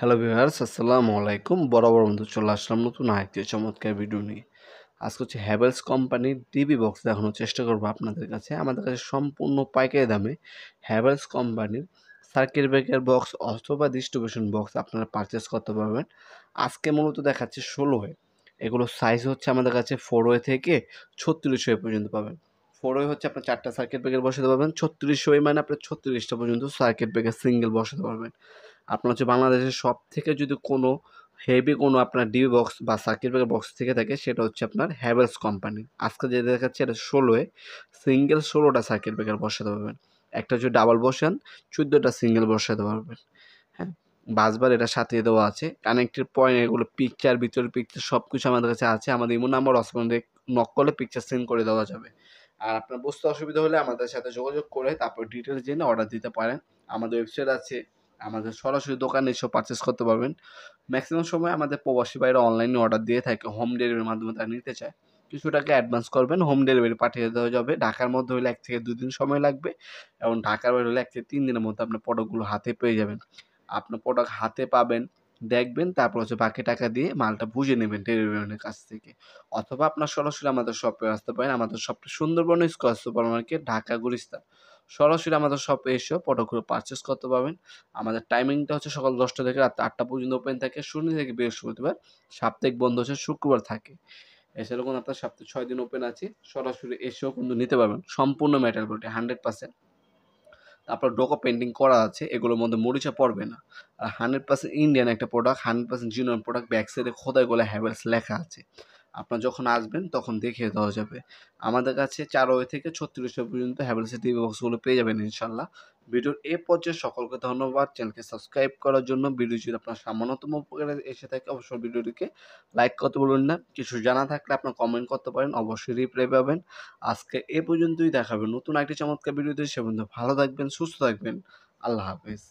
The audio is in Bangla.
হ্যালো ভিউয়ার্স, আসসালামু আলাইকুম। বরাবর মতো চলে আসলাম নতুন আরেকটি চমৎকার ভিডিও নিয়ে। আজকে হচ্ছে হ্যাভেলস কোম্পানির টিভি বক্স দেখানোর চেষ্টা করবো আপনাদের কাছে। আমাদের কাছে সম্পূর্ণ পাইকারি দামে হ্যাভেলস কোম্পানির সার্কিট ব্রেকার বক্স অথবা ডিস্ট্রিবিউশন বক্স আপনারা পারচেস করতে পারবেন। আজকে মূলত দেখাচ্ছে 16 এগুলো সাইজ হচ্ছে আমাদের কাছে 4 থেকে 36 পর্যন্ত পাবেন। 4 হচ্ছে আপনার 4টা সার্কিট ব্রেকার বসাতে পারবেন, 36 মানে আপনার 36টা পর্যন্ত সার্কিট ব্রেকার সিঙ্গেল বসাতে পারবেন। আপনার হচ্ছে বাংলাদেশের সবথেকে যদি কোনো হেভি কোনো আপনার ডিবি বক্স বা সার্কিট ব্রেকার বক্স থেকে থাকে সেটা হচ্ছে আপনার হ্যাভেলস কোম্পানি। আজকে যেটা দেখাচ্ছে এটা 16 সিঙ্গেল 16টা সার্কিট ব্রেকার বসাতে পারবেন। একটা যদি ডাবল বসান 14টা সিঙ্গেল বসাতে পারবেন। হ্যাঁ, বাসবার এটা সাথে দেওয়া আছে। কানেক্টেড পয়েন্ট এগুলো পিকচার, ভিতরের পিকচার সব কিছু আমাদের কাছে আছে। আমাদের ইমো নাম্বার অসপন্ডে নক করলে পিকচার সেন্ড করে দেওয়া যাবে। আর আপনার বুঝতে অসুবিধা হলে আমাদের সাথে যোগাযোগ করে তারপর ডিটেলস জেনে অর্ডার দিতে পারেন। আমাদের ওয়েবসাইট আছে, আমাদের সরাসরি দোকানে এসেও পারচেস করতে পারবেন। ম্যাক্সিমাম সময় আমাদের প্রবাসী ভাইরা অনলাইনে অর্ডার দিয়ে থাকে, হোম ডেলিভারির মাধ্যমে তারা নিতে চায়। কিছু টাকা অ্যাডভান্স করবেন, হোম ডেলিভারি পাঠিয়ে দেওয়া যাবে। ঢাকার মধ্যে হলে 1 থেকে 2 দিন সময় লাগবে এবং ঢাকার বাইরে হলে 1 থেকে 3 দিনের মধ্যে আপনার প্রোডাক্টগুলো হাতে পেয়ে যাবেন। আপনার প্রোডাক্ট হাতে পাবেন, দেখবেন, তারপর হচ্ছে বাকি টাকা দিয়ে মালটা বুঝে নেবেন ডেলিভারি ম্যানের কাছ থেকে। অথবা আপনার সরাসরি আমাদের শপে আসতে পারেন। আমাদের শপটা Sundarban square super market, Dhaka Gulistan. সরাসরি আমাদের শপে এসেও প্রোডাক্টগুলো পারচেস করতে পারবেন। আমাদের টাইমিংটা হচ্ছে সকাল 10টা থেকে রাত 8টা পর্যন্ত ওপেন থাকে শনি থেকে বৃহস্পতিবার। সাপ্তাহিক বন্ধ হচ্ছে শুক্রবার থাকে। এছাড়াও কোনো আপনার সপ্তাহে 6 দিন ওপেন আছে। সরাসরি এসেও কিন্তু নিতে পারবেন। সম্পূর্ণ মেটাল বডি 100%। আপনার ডোকো পেইন্টিং করা আছে, এগুলোর মধ্যে মরিচা পড়বে না। আর 100% ইন্ডিয়ান একটা প্রোডাক্ট, 100% জিনুইন প্রোডাক্ট। ব্যাক সাইডে খোদাই করে হ্যাভেলস লেখা আছে। আপনার যখন আসবেন তখন দেখিয়ে দেওয়া যাবে। আমাদের কাছে 4 থেকে 36 পর্যন্ত হ্যাভেলসের টিভি বক্সগুলো পেয়ে যাবেন ইনশাল্লাহ। ভিডিওর এ পর্যায়ে সকলকে ধন্যবাদ। চ্যানেলকে সাবস্ক্রাইব করার জন্য। ভিডিও যদি আপনার সামান্যতম উপকারে এসে থাকে অবশ্যই ভিডিওটিকে লাইক করতে বলুন না। কিছু জানা থাকলে আপনার কমেন্ট করতে পারেন, অবশ্যই রিপ্লাই পাবেন। আজকে এ পর্যন্তই, দেখা হবে নতুন একটি চমৎকার ভিডিওতে। সে পর্যন্ত ভালো থাকবেন, সুস্থ থাকবেন। আল্লাহ হাফেজ।